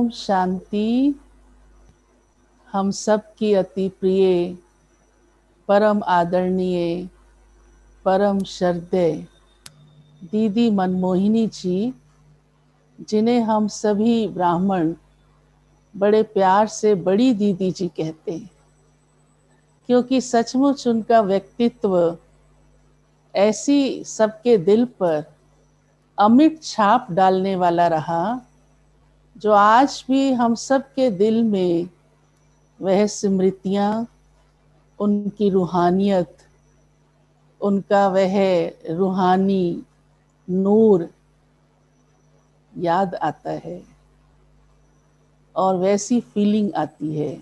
ओम शांति। हम सब की अति प्रिय, परम आदरणीय, परम श्रद्धेय दीदी मनमोहिनी जी, जिन्हें हम सभी ब्राह्मण बड़े प्यार से बड़ी दीदी जी कहते हैं, क्योंकि सचमुच उनका व्यक्तित्व ऐसी सबके दिल पर अमिट छाप डालने वाला रहा, जो आज भी हम सब के दिल में वह स्मृतियाँ, उनकी रूहानियत, उनका वह रूहानी नूर याद आता है और वैसी फीलिंग आती है।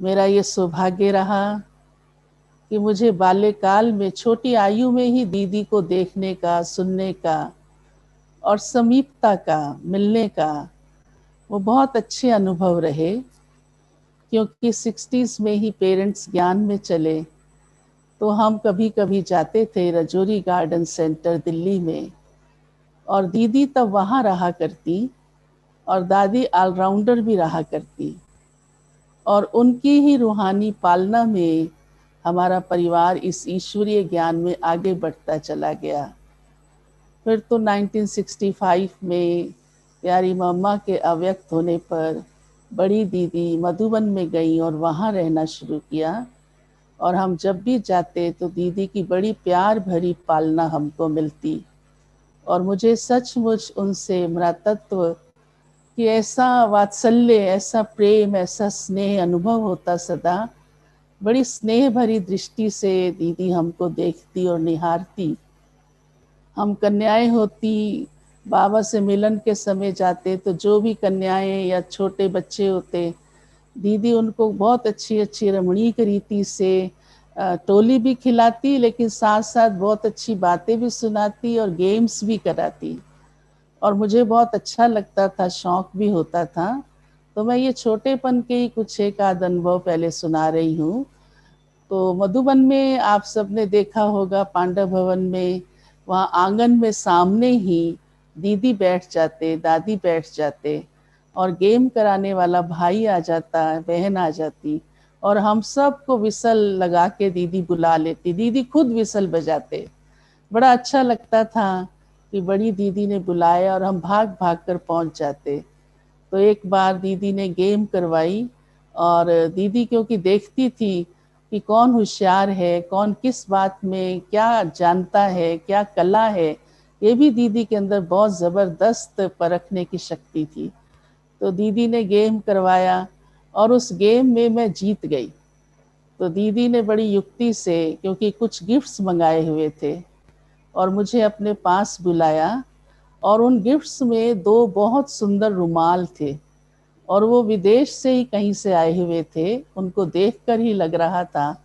मेरा ये सौभाग्य रहा कि मुझे बाल्यकाल में छोटी आयु में ही दीदी को देखने का, सुनने का और समीपता का, मिलने का वो बहुत अच्छे अनुभव रहे, क्योंकि 60s में ही पेरेंट्स ज्ञान में चले तो हम कभी कभी जाते थे रजौरी गार्डन सेंटर दिल्ली में, और दीदी तब वहाँ रहा करती और दादी ऑलराउंडर भी रहा करती, और उनकी ही रूहानी पालना में हमारा परिवार इस ईश्वरीय ज्ञान में आगे बढ़ता चला गया। फिर तो 1965 में प्यारी मम्मा के अव्यक्त होने पर बड़ी दीदी मधुबन में गई और वहाँ रहना शुरू किया, और हम जब भी जाते तो दीदी की बड़ी प्यार भरी पालना हमको मिलती, और मुझे सचमुच उनसे मृतत्व कि ऐसा वात्सल्य, ऐसा प्रेम, ऐसा स्नेह अनुभव होता सदा। बड़ी स्नेह भरी दृष्टि से दीदी हमको देखती और निहारती। हम कन्याएं होती, बाबा से मिलन के समय जाते तो जो भी कन्याएं या छोटे बच्चे होते, दीदी उनको बहुत अच्छी अच्छी रमणीक रीति से टोली भी खिलाती, लेकिन साथ साथ बहुत अच्छी बातें भी सुनाती और गेम्स भी कराती, और मुझे बहुत अच्छा लगता था, शौक भी होता था। तो मैं ये छोटेपन के ही कुछ एक आध अनुभव पहले सुना रही हूँ। तो मधुबन में आप सबने देखा होगा, पांडव भवन में वहाँ आंगन में सामने ही दीदी बैठ जाते, दादी बैठ जाते, और गेम कराने वाला भाई आ जाता, बहन आ जाती, और हम सबको विसल लगा के दीदी बुला लेती, दीदी खुद विसल बजाते। बड़ा अच्छा लगता था कि बड़ी दीदी ने बुलाया और हम भाग भाग कर पहुंच जाते। तो एक बार दीदी ने गेम करवाई, और दीदी क्योंकि देखती थी कि कौन होशियार है, कौन किस बात में क्या जानता है, क्या कला है, ये भी दीदी के अंदर बहुत ज़बरदस्त परखने की शक्ति थी। तो दीदी ने गेम करवाया और उस गेम में मैं जीत गई। तो दीदी ने बड़ी युक्ति से, क्योंकि कुछ गिफ्ट्स मंगाए हुए थे, और मुझे अपने पास बुलाया, और उन गिफ्ट्स में 2 बहुत सुंदर रुमाल थे, और वो विदेश से ही कहीं से आए हुए थे। उनको देखकर ही लग रहा था,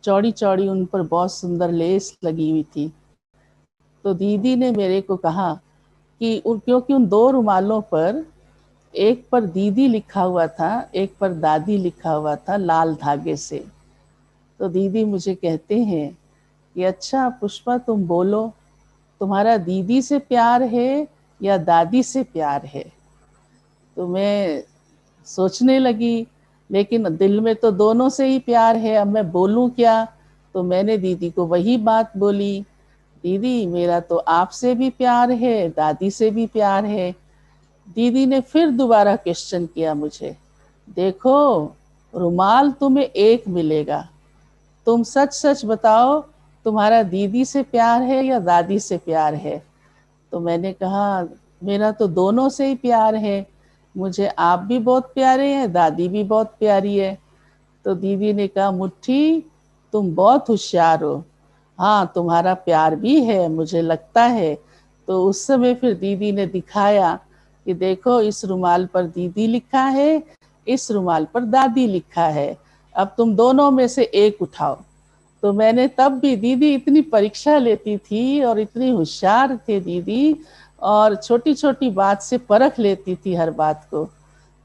चौड़ी चौड़ी उन पर बहुत सुंदर लेस लगी हुई थी। तो दीदी ने मेरे को कहा कि क्योंकि उन 2 रुमालों पर, एक पर दीदी लिखा हुआ था, एक पर दादी लिखा हुआ था लाल धागे से। तो दीदी मुझे कहते हैं कि अच्छा पुष्पा, तुम बोलो, तुम्हारा दीदी से प्यार है या दादी से प्यार है? तो मैं सोचने लगी, लेकिन दिल में तो दोनों से ही प्यार है, अब मैं बोलूं क्या? तो मैंने दीदी को वही बात बोली, दीदी मेरा तो आपसे भी प्यार है, दादी से भी प्यार है। दीदी ने फिर दोबारा क्वेश्चन किया मुझे, देखो रुमाल तुम्हें एक मिलेगा, तुम सच सच बताओ, तुम्हारा दीदी से प्यार है या दादी से प्यार है? तो मैंने कहा, मेरा तो दोनों से ही प्यार है, मुझे आप भी बहुत प्यारे हैं, दादी भी बहुत प्यारी है। तो दीदी ने कहा, मुट्ठी तुम बहुत होशियार हो, हाँ तुम्हारा प्यार भी है मुझे लगता है। तो उस समय फिर दीदी ने दिखाया कि देखो इस रुमाल पर दीदी लिखा है, इस रुमाल पर दादी लिखा है, अब तुम दोनों में से एक उठाओ। तो मैंने तब भी, दीदी इतनी परीक्षा लेती थी और इतनी होशियार थे दीदी, और छोटी छोटी बात से परख लेती थी हर बात को।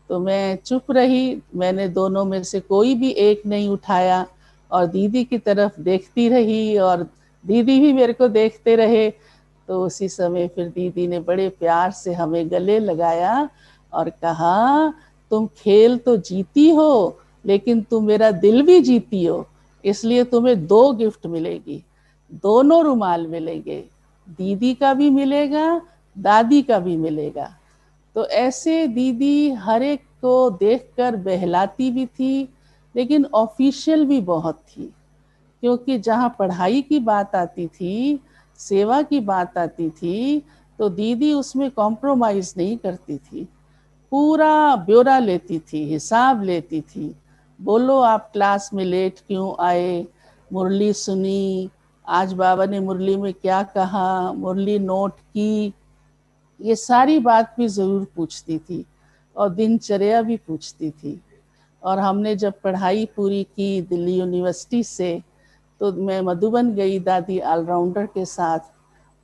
तो मैं चुप रही, मैंने दोनों में से कोई भी एक नहीं उठाया, और दीदी की तरफ देखती रही और दीदी भी मेरे को देखते रहे। तो उसी समय फिर दीदी ने बड़े प्यार से हमें गले लगाया और कहा, तुम खेल तो जीती हो लेकिन तुम मेरा दिल भी जीती हो, इसलिए तुम्हें 2 गिफ्ट मिलेगी, दोनों रुमाल मिलेंगे, दीदी का भी मिलेगा, दादी का भी मिलेगा। तो ऐसे दीदी हर एक को देखकर बहलाती भी थी, लेकिन ऑफिशियल भी बहुत थी, क्योंकि जहाँ पढ़ाई की बात आती थी, सेवा की बात आती थी, तो दीदी उसमें कॉम्प्रोमाइज नहीं करती थी, पूरा ब्यौरा लेती थी, हिसाब लेती थी। बोलो आप क्लास में लेट क्यों आए, मुरली सुनी, आज बाबा ने मुरली में क्या कहा, मुरली नोट की, ये सारी बात भी ज़रूर पूछती थी और दिनचर्या भी पूछती थी। और हमने जब पढ़ाई पूरी की दिल्ली यूनिवर्सिटी से, तो मैं मधुबन गई दादी ऑलराउंडर के साथ।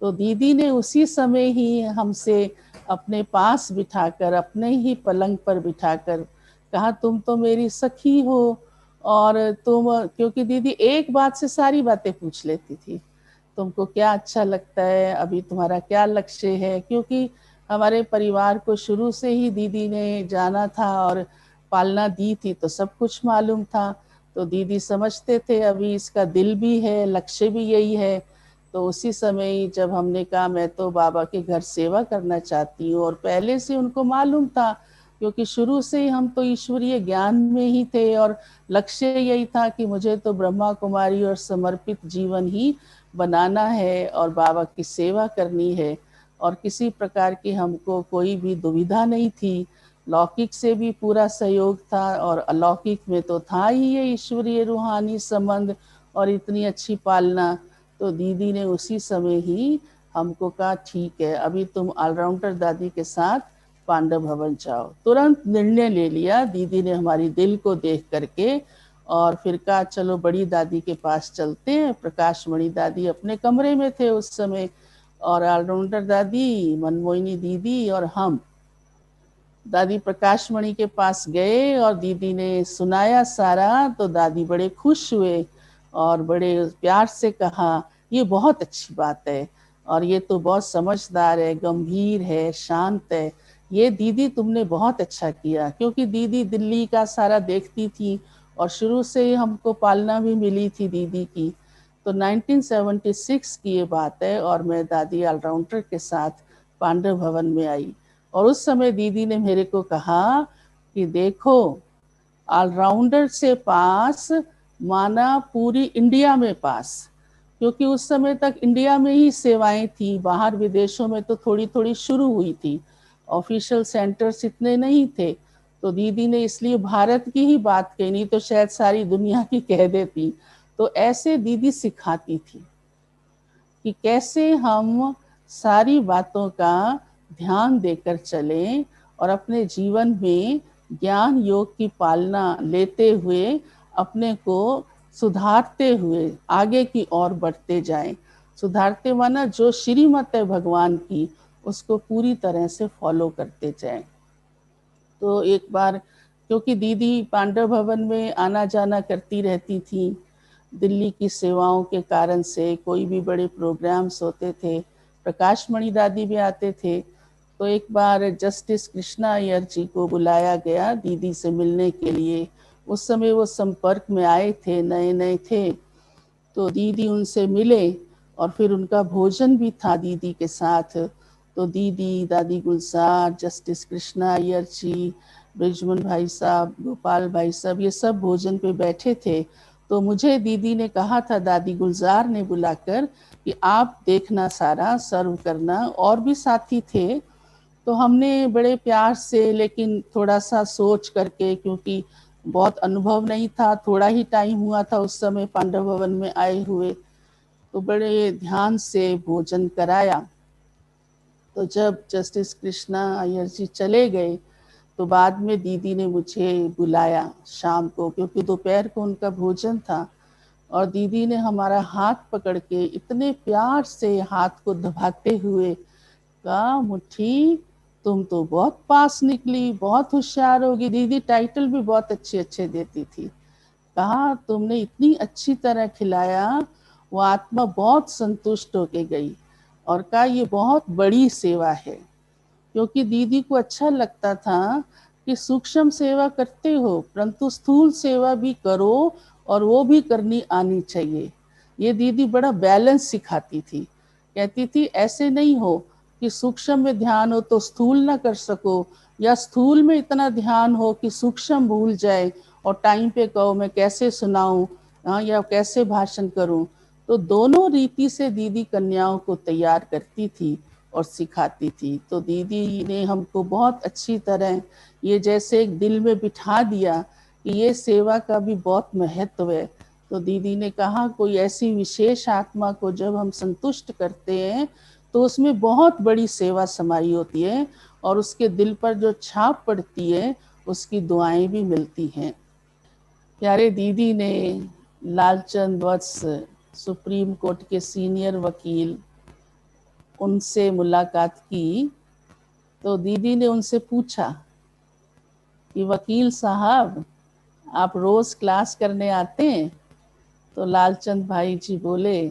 तो दीदी ने उसी समय ही हमसे अपने पास बिठाकर, अपने ही पलंग पर बिठाकर कहा, तुम तो मेरी सखी हो, और तुम, क्योंकि दीदी एक बात से सारी बातें पूछ लेती थी, तुमको क्या अच्छा लगता है, अभी तुम्हारा क्या लक्ष्य है, क्योंकि हमारे परिवार को शुरू से ही दीदी ने जाना था और पालना दी थी, तो सब कुछ मालूम था। तो दीदी समझते थे अभी इसका दिल भी है, लक्ष्य भी यही है। तो उसी समय जब हमने कहा मैं तो बाबा के घर सेवा करना चाहती हूँ, और पहले से उनको मालूम था, क्योंकि शुरू से ही हम तो ईश्वरीय ज्ञान में ही थे, और लक्ष्य यही था कि मुझे तो ब्रह्मा कुमारी और समर्पित जीवन ही बनाना है और बाबा की सेवा करनी है, और किसी प्रकार की हमको कोई भी दुविधा नहीं थी। लौकिक से भी पूरा सहयोग था, और अलौकिक में तो था ही ये ईश्वरीय रूहानी संबंध और इतनी अच्छी पालना। तो दीदी ने उसी समय ही हमको कहा, ठीक है अभी तुम ऑलराउंडर दादी के साथ पांडव भवन जाओ। तुरंत निर्णय ले लिया दीदी ने हमारी दिल को देख करके, और फिर कहा चलो बड़ी दादी के पास चलते हैं। प्रकाश मणि दादी अपने कमरे में थे उस समय, और ऑलराउंडर दादी, मनमोहिनी दीदी और हम दादी प्रकाश मणि के पास गए, और दीदी ने सुनाया सारा। तो दादी बड़े खुश हुए और बड़े प्यार से कहा, ये बहुत अच्छी बात है, और ये तो बहुत समझदार है, गंभीर है, शांत है, ये दीदी तुमने बहुत अच्छा किया। क्योंकि दीदी दिल्ली का सारा देखती थी, और शुरू से ही हमको पालना भी मिली थी दीदी की। तो 1976 की ये बात है, और मैं दादी ऑलराउंडर के साथ पांडव भवन में आई। और उस समय दीदी ने मेरे को कहा कि देखो, ऑलराउंडर से पास माना पूरी इंडिया में पास, क्योंकि उस समय तक इंडिया में ही सेवाएं थी, बाहर विदेशों में तो थोड़ी थोड़ी शुरू हुई थी, ऑफिशियल सेंटर्स इतने नहीं थे। तो दीदी ने इसलिए भारत की ही बात कही, नहीं तो शायद सारी दुनिया की कह देती। तो ऐसे दीदी सिखाती थी कि कैसे हम सारी बातों का ध्यान देकर चलें, और अपने जीवन में ज्ञान योग की पालना लेते हुए अपने को सुधारते हुए आगे की ओर बढ़ते जाएं। सुधारते माना जो श्रीमत है भगवान की, उसको पूरी तरह से फॉलो करते जाएं। तो एक बार, क्योंकि दीदी पांडव भवन में आना जाना करती रहती थी, दिल्ली की सेवाओं के कारण से कोई भी बड़े प्रोग्राम्स होते थे, प्रकाश मणि दादी भी आते थे। तो एक बार जस्टिस कृष्णा अय्यर जी को बुलाया गया दीदी से मिलने के लिए। उस समय वो संपर्क में आए थे, नए नए थे। तो दीदी उनसे मिले, और फिर उनका भोजन भी था दीदी के साथ। तो दीदी, दादी गुलजार, जस्टिस कृष्णा अय्यर जी, ब्रिजमन भाई साहब, गोपाल भाई साहब, ये सब भोजन पे बैठे थे। तो मुझे दीदी ने कहा था, दादी गुलजार ने बुलाकर, कि आप देखना सारा, सर्व करना। और भी साथी थे, तो हमने बड़े प्यार से, लेकिन थोड़ा सा सोच करके, क्योंकि बहुत अनुभव नहीं था, थोड़ा ही टाइम हुआ था उस समय पांडव भवन में आए हुए, तो बड़े ध्यान से भोजन कराया। तो जब जस्टिस कृष्णा अय्यर जी चले गए, तो बाद में दीदी ने मुझे बुलाया शाम को, क्योंकि दोपहर को उनका भोजन था। और दीदी ने हमारा हाथ पकड़ के इतने प्यार से हाथ को दबाते हुए कहा, मुट्ठी तुम तो बहुत पास निकली, बहुत होशियार होगी। दीदी टाइटल भी बहुत अच्छे अच्छे देती थी। कहा, तुमने इतनी अच्छी तरह खिलाया, वो आत्मा बहुत संतुष्ट होके गई, और कहा ये बहुत बड़ी सेवा है, क्योंकि दीदी को अच्छा लगता था कि सूक्ष्म सेवा करते हो परंतु स्थूल सेवा भी करो और वो भी करनी आनी चाहिए। ये दीदी बड़ा बैलेंस सिखाती थी। कहती थी ऐसे नहीं हो कि सूक्ष्म में ध्यान हो तो स्थूल ना कर सको, या स्थूल में इतना ध्यान हो कि सूक्ष्म भूल जाए और टाइम पे कहो मैं कैसे सुनाऊं, हाँ, या कैसे भाषण करूं। तो दोनों रीति से दीदी कन्याओं को तैयार करती थी और सिखाती थी। तो दीदी ने हमको बहुत अच्छी तरह ये जैसे एक दिल में बिठा दिया कि ये सेवा का भी बहुत महत्व है। तो दीदी ने कहा कोई ऐसी विशेष आत्मा को जब हम संतुष्ट करते हैं तो उसमें बहुत बड़ी सेवा समाई होती है और उसके दिल पर जो छाप पड़ती है उसकी दुआएं भी मिलती हैं। प्यारे दीदी ने लालचंद वत्स सुप्रीम कोर्ट के सीनियर वकील उनसे मुलाकात की। तो दीदी ने उनसे पूछा कि वकील साहब आप रोज क्लास करने आते हैं? तो लालचंद भाई जी बोले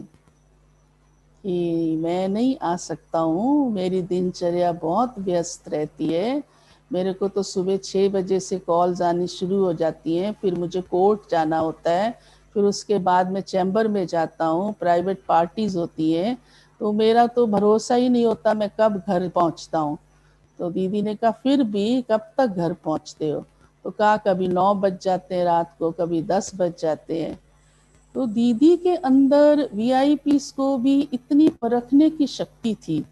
कि मैं नहीं आ सकता हूँ, मेरी दिनचर्या बहुत व्यस्त रहती है। मेरे को तो सुबह 6 बजे से कॉल्स आनी शुरू हो जाती हैं, फिर मुझे कोर्ट जाना होता है, फिर उसके बाद मैं चैम्बर में जाता हूँ, प्राइवेट पार्टीज होती हैं, तो मेरा तो भरोसा ही नहीं होता मैं कब घर पहुँचता हूँ। तो दीदी ने कहा फिर भी कब तक घर पहुँचते हो? तो कहा कभी 9 बज जाते हैं रात को, कभी 10 बज जाते हैं। तो दीदी के अंदर वीआईपीस को भी इतनी परखने की शक्ति थी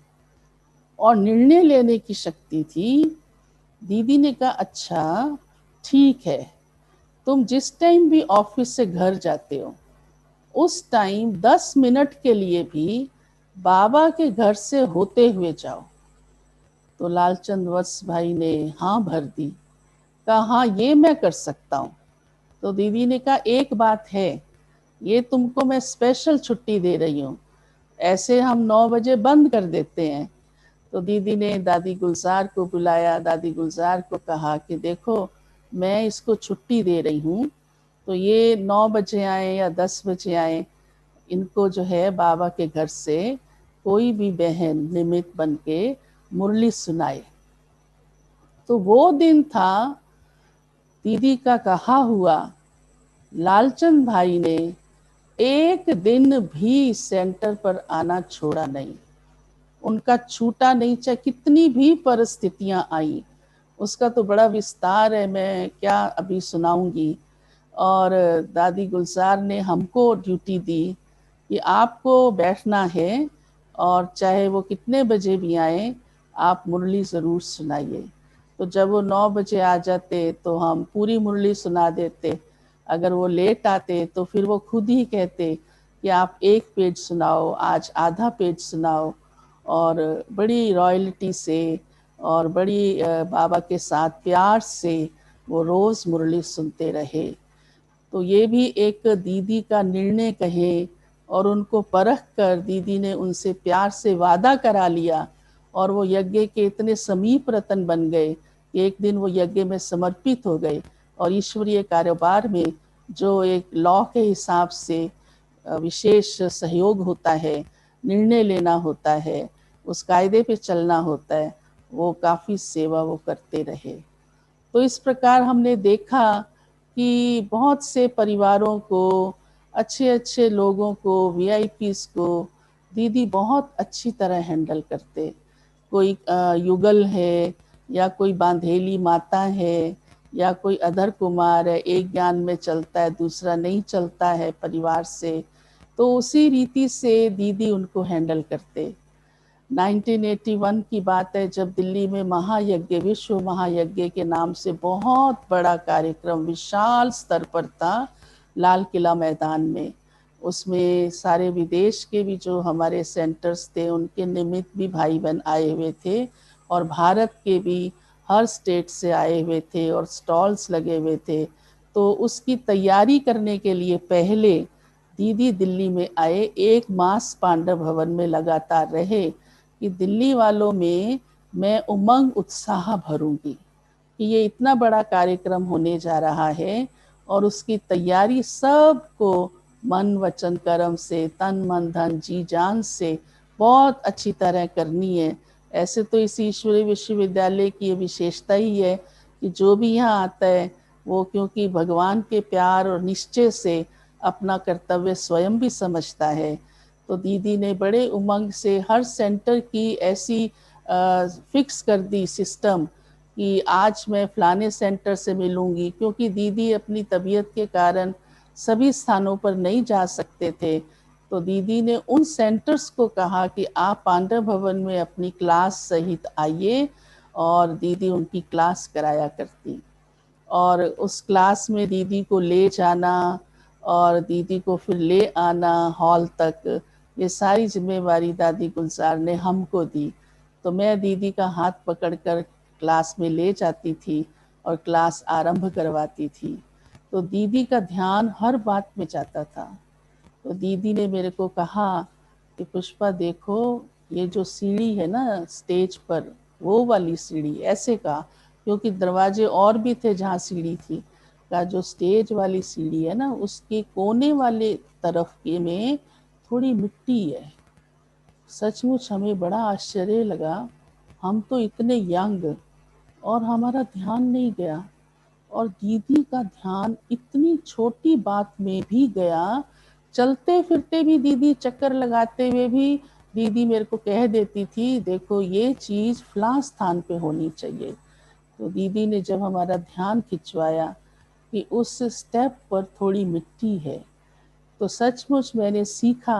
और निर्णय लेने की शक्ति थी। दीदी ने कहा अच्छा ठीक है, तुम जिस टाइम भी ऑफिस से घर जाते हो उस टाइम 10 मिनट के लिए भी बाबा के घर से होते हुए जाओ। तो लालचंद वत्स भाई ने हाँ भर दी, कहा हाँ ये मैं कर सकता हूँ। तो दीदी ने कहा एक बात है, ये तुमको मैं स्पेशल छुट्टी दे रही हूँ, ऐसे हम 9 बजे बंद कर देते हैं। तो दीदी ने दादी गुलजार को बुलाया, दादी गुलजार को कहा कि देखो मैं इसको छुट्टी दे रही हूँ, तो ये 9 बजे आए या 10 बजे आए, इनको जो है बाबा के घर से कोई भी बहन निमित्त बन के मुरली सुनाए। तो वो दिन था दीदी का कहा हुआ। लालचंद भाई ने एक दिन भी सेंटर पर आना छोड़ा नहीं, उनका छूटा नहीं, चाहे कितनी भी परिस्थितियां आई। उसका तो बड़ा विस्तार है, मैं क्या अभी सुनाऊंगी। और दादी गुलजार ने हमको ड्यूटी दी कि आपको बैठना है और चाहे वो कितने बजे भी आए आप मुरली ज़रूर सुनाइए। तो जब वो 9 बजे आ जाते तो हम पूरी मुरली सुना देते, अगर वो लेट आते तो फिर वो खुद ही कहते कि आप एक पेज सुनाओ, आज आधा पेज सुनाओ। और बड़ी रॉयल्टी से और बड़ी बाबा के साथ प्यार से वो रोज़ मुरली सुनते रहे। तो ये भी एक दीदी का निर्णय कहे, और उनको परख कर दीदी ने उनसे प्यार से वादा करा लिया और वो यज्ञ के इतने समीप रतन बन गए कि एक दिन वो यज्ञ में समर्पित हो गए। और ईश्वरीय कारोबार में जो एक लॉ के हिसाब से विशेष सहयोग होता है, निर्णय लेना होता है, उस कायदे पे चलना होता है, वो काफ़ी सेवा वो करते रहे। तो इस प्रकार हमने देखा कि बहुत से परिवारों को, अच्छे अच्छे लोगों को, वीआईपीस को दीदी बहुत अच्छी तरह हैंडल करते। कोई युगल है या कोई बांधेली माता है या कोई अधर कुमार है, एक ज्ञान में चलता है दूसरा नहीं चलता है परिवार से, तो उसी रीति से दीदी उनको हैंडल करते। 1981 की बात है जब दिल्ली में महायज्ञ, विश्व महायज्ञ के नाम से बहुत बड़ा कार्यक्रम विशाल स्तर पर था लाल किला मैदान में। उसमें सारे विदेश के भी जो हमारे सेंटर्स थे उनके निमित्त भी भाई बहन आए हुए थे, और भारत के भी हर स्टेट से आए हुए थे और स्टॉल्स लगे हुए थे। तो उसकी तैयारी करने के लिए पहले दीदी दिल्ली में आए, एक मास पांडव भवन में लगातार रहे कि दिल्ली वालों में मैं उमंग उत्साह भरूंगी कि ये इतना बड़ा कार्यक्रम होने जा रहा है और उसकी तैयारी सबको मन वचन कर्म से, तन मन धन जी जान से बहुत अच्छी तरह करनी है। ऐसे तो इस ईश्वरीय विश्वविद्यालय की ये विशेषता ही है कि जो भी यहाँ आता है वो क्योंकि भगवान के प्यार और निश्चय से अपना कर्तव्य स्वयं भी समझता है। तो दीदी ने बड़े उमंग से हर सेंटर की ऐसी फिक्स कर दी सिस्टम कि आज मैं फलाने सेंटर से मिलूंगी, क्योंकि दीदी अपनी तबीयत के कारण सभी स्थानों पर नहीं जा सकते थे। तो दीदी ने उन सेंटर्स को कहा कि आप पांडव भवन में अपनी क्लास सहित आइए, और दीदी उनकी क्लास कराया करती। और उस क्लास में दीदी को ले जाना और दीदी को फिर ले आना हॉल तक, ये सारी जिम्मेवारी दादी गुलजार ने हमको दी। तो मैं दीदी का हाथ पकड़कर क्लास में ले जाती थी और क्लास आरंभ करवाती थी। तो दीदी का ध्यान हर बात में जाता था। तो दीदी ने मेरे को कहा कि पुष्पा देखो, ये जो सीढ़ी है ना स्टेज पर, वो वाली सीढ़ी, ऐसे कहा, क्योंकि दरवाजे और भी थे जहाँ सीढ़ी थी, का जो स्टेज वाली सीढ़ी है ना उसके कोने वाले तरफ के में थोड़ी मिट्टी है। सचमुच हमें बड़ा आश्चर्य लगा, हम तो इतने यंग और हमारा ध्यान नहीं गया, और दीदी का ध्यान इतनी छोटी बात में भी गया। चलते फिरते भी दीदी, चक्कर लगाते हुए भी दीदी मेरे को कह देती थी, देखो ये चीज फलां स्थान पे होनी चाहिए। तो दीदी ने जब हमारा ध्यान खिंचवाया कि उस स्टेप पर थोड़ी मिट्टी है, तो सचमुच मैंने सीखा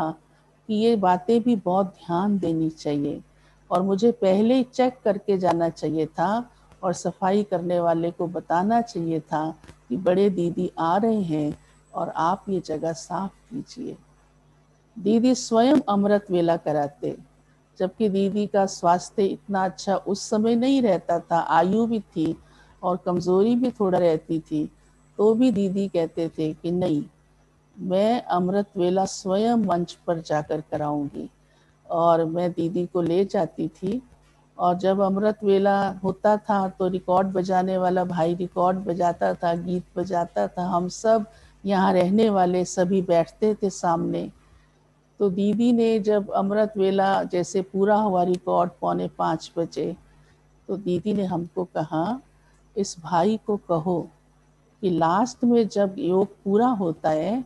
कि ये बातें भी बहुत ध्यान देनी चाहिए, और मुझे पहले चेक करके जाना चाहिए था और सफाई करने वाले को बताना चाहिए था कि बड़े दीदी आ रहे हैं और आप ये जगह साफ कीजिए। दीदी स्वयं अमृत वेला कराते, जबकि दीदी का स्वास्थ्य इतना अच्छा उस समय नहीं रहता था, आयु भी थी और कमजोरी भी थोड़ा रहती थी, तो भी दीदी कहते थे कि नहीं, मैं अमृत वेला स्वयं मंच पर जाकर कराऊंगी। और मैं दीदी को ले जाती थी, और जब अमृत वेला होता था तो रिकॉर्ड बजाने वाला भाई रिकॉर्ड बजाता था, गीत बजाता था, हम सब यहाँ रहने वाले सभी बैठते थे सामने। तो दीदी ने जब अमृत वेला जैसे पूरा हुआ रिकॉर्ड 4:45 बजे, तो दीदी ने हमको कहा, इस भाई को कहो कि लास्ट में जब योग पूरा होता है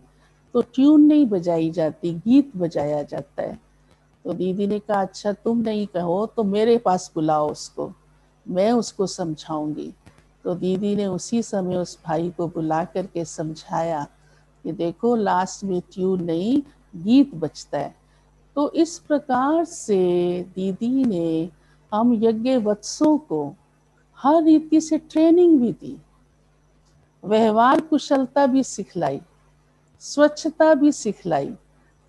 तो ट्यून नहीं बजाई जाती, गीत बजाया जाता है। तो दीदी ने कहा, अच्छा तुम नहीं कहो तो मेरे पास बुलाओ उसको, मैं उसको समझाऊंगी। तो दीदी ने उसी समय उस भाई को बुला करके समझाया कि देखो लास्ट में ट्यून नहीं, गीत बजता है। तो इस प्रकार से दीदी ने हम यज्ञ वत्सों को हर रीति से ट्रेनिंग भी दी, व्यवहार कुशलता भी सिखलाई, स्वच्छता भी सिखलाई।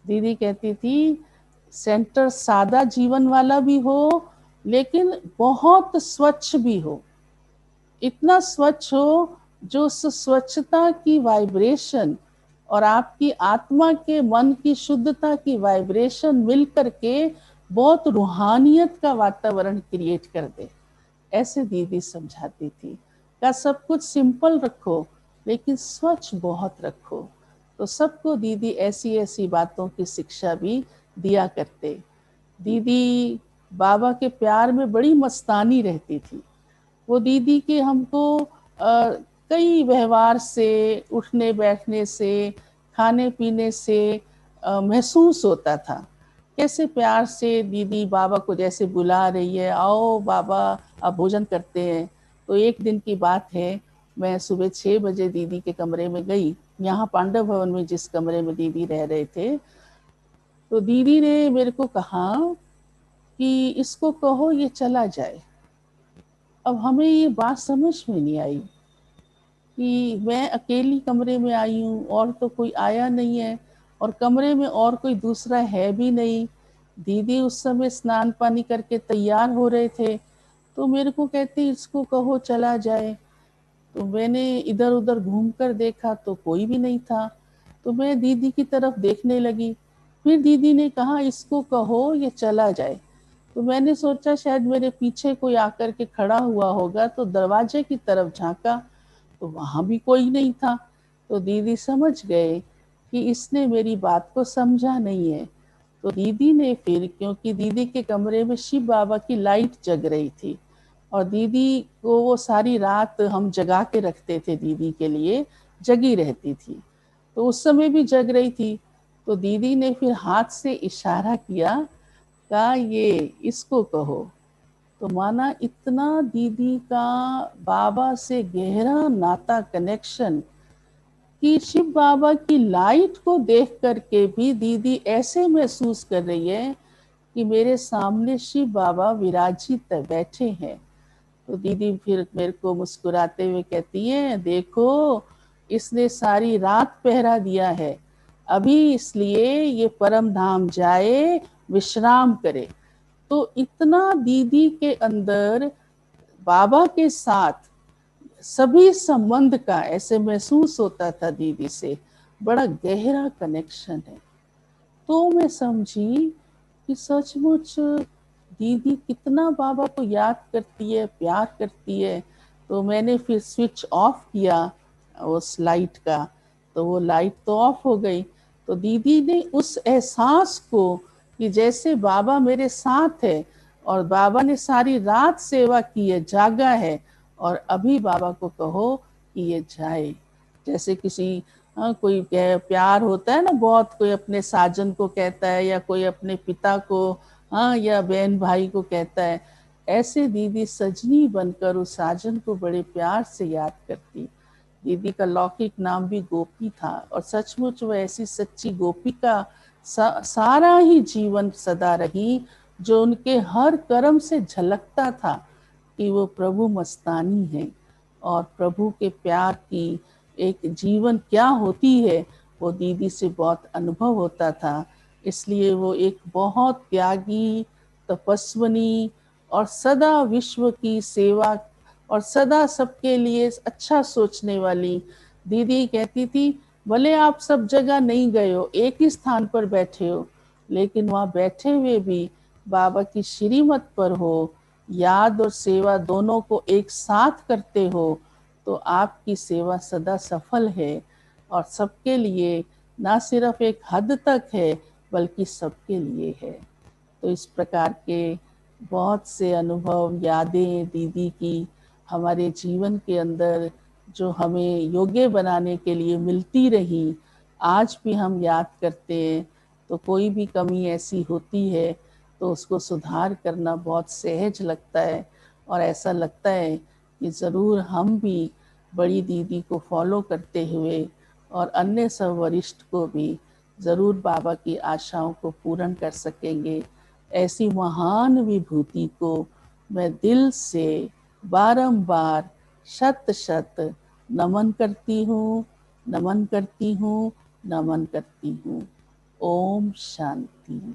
दीदी कहती थी सेंटर सादा जीवन वाला भी हो लेकिन बहुत स्वच्छ भी हो, इतना स्वच्छ हो जो उस स्वच्छता की वाइब्रेशन और आपकी आत्मा के मन की शुद्धता की वाइब्रेशन मिलकर के बहुत रूहानियत का वातावरण क्रिएट कर दे। ऐसे दीदी समझाती थी। का सब कुछ सिंपल रखो लेकिन स्वच्छ बहुत रखो। तो सबको दीदी ऐसी ऐसी बातों की शिक्षा भी दिया करते। दीदी बाबा के प्यार में बड़ी मस्तानी रहती थी। वो दीदी के हमको कई व्यवहार से, उठने बैठने से, खाने पीने से महसूस होता था। कैसे प्यार से दीदी बाबा को जैसे बुला रही है, आओ बाबा आप भोजन करते हैं। तो एक दिन की बात है, मैं सुबह 6 बजे दीदी के कमरे में गई, यहाँ पांडव भवन में जिस कमरे में दीदी रह रहे थे। तो दीदी ने मेरे को कहा कि इसको कहो ये चला जाए। अब हमें ये बात समझ में नहीं आई कि मैं अकेली कमरे में आई हूँ और तो कोई आया नहीं है, और कमरे में और कोई दूसरा है भी नहीं। दीदी उस समय स्नान पानी करके तैयार हो रहे थे, तो मेरे को कहते इसको कहो चला जाए। तो मैंने इधर उधर घूम कर देखा तो कोई भी नहीं था। तो मैं दीदी की तरफ देखने लगी, फिर दीदी ने कहा इसको कहो ये चला जाए। तो मैंने सोचा शायद मेरे पीछे कोई आकर के खड़ा हुआ होगा, तो दरवाजे की तरफ झांका तो वहां भी कोई नहीं था। तो दीदी समझ गए कि इसने मेरी बात को समझा नहीं है। तो दीदी ने फिर, क्योंकि दीदी के कमरे में शिव बाबा की लाइट जग रही थी और दीदी को वो सारी रात हम जगा के रखते थे, दीदी के लिए जगी रहती थी, तो उस समय भी जग रही थी। तो दीदी ने फिर हाथ से इशारा किया, कहा ये इसको कहो। तो माना इतना दीदी का बाबा से गहरा नाता, कनेक्शन, कि शिव बाबा की लाइट को देख करके भी दीदी ऐसे महसूस कर रही है कि मेरे सामने शिव बाबा विराजित बैठे हैं। तो दीदी फिर मेरे को मुस्कुराते हुए कहती है, देखो इसने सारी रात पहरा दिया है, अभी इसलिए ये परम धाम जाए, विश्राम करे। तो इतना दीदी के अंदर बाबा के साथ सभी संबंध का ऐसे महसूस होता था, दीदी से बड़ा गहरा कनेक्शन है। तो मैं समझी कि सचमुच दीदी कितना बाबा को याद करती है, प्यार करती है। तो मैंने फिर स्विच ऑफ किया उस लाइट का, तो वो लाइट तो ऑफ हो गई। तो दीदी ने उस एहसास को कि जैसे बाबा मेरे साथ है और बाबा ने सारी रात सेवा की है, जागा है, और अभी बाबा को कहो कि ये जाए। जैसे किसी कोई प्यार होता है ना बहुत, कोई अपने साजन को कहता है या कोई अपने पिता को, या बहन भाई को कहता है, ऐसे दीदी सजनी बनकर उस साजन को बड़े प्यार से याद करती। दीदी का लौकिक नाम भी गोपी था और सचमुच वह ऐसी सच्ची गोपी का सारा ही जीवन सदा रही, जो उनके हर कर्म से झलकता था कि वो प्रभु मस्तानी है और प्रभु के प्यार की एक जीवन क्या होती है, वो दीदी से बहुत अनुभव होता था। इसलिए वो एक बहुत त्यागी, तपस्विनी और सदा विश्व की सेवा और सदा सबके लिए अच्छा सोचने वाली दीदी कहती थी, भले आप सब जगह नहीं गए हो, एक ही स्थान पर बैठे हो, लेकिन वहाँ बैठे हुए भी बाबा की श्रीमत पर हो, याद और सेवा दोनों को एक साथ करते हो, तो आपकी सेवा सदा सफल है और सबके लिए, ना सिर्फ एक हद तक है बल्कि सबके लिए है। तो इस प्रकार के बहुत से अनुभव, यादें दीदी की हमारे जीवन के अंदर जो हमें योग्य बनाने के लिए मिलती रही, आज भी हम याद करते हैं। तो कोई भी कमी ऐसी होती है तो उसको सुधार करना बहुत सहज लगता है और ऐसा लगता है कि ज़रूर हम भी बड़ी दीदी को फॉलो करते हुए और अन्य सब वरिष्ठ को भी ज़रूर बाबा की आशाओं को पूर्ण कर सकेंगे। ऐसी महान विभूति को मैं दिल से बारंबार शत शत नमन करती हूँ, नमन करती हूँ, नमन करती हूँ। ओम शांति।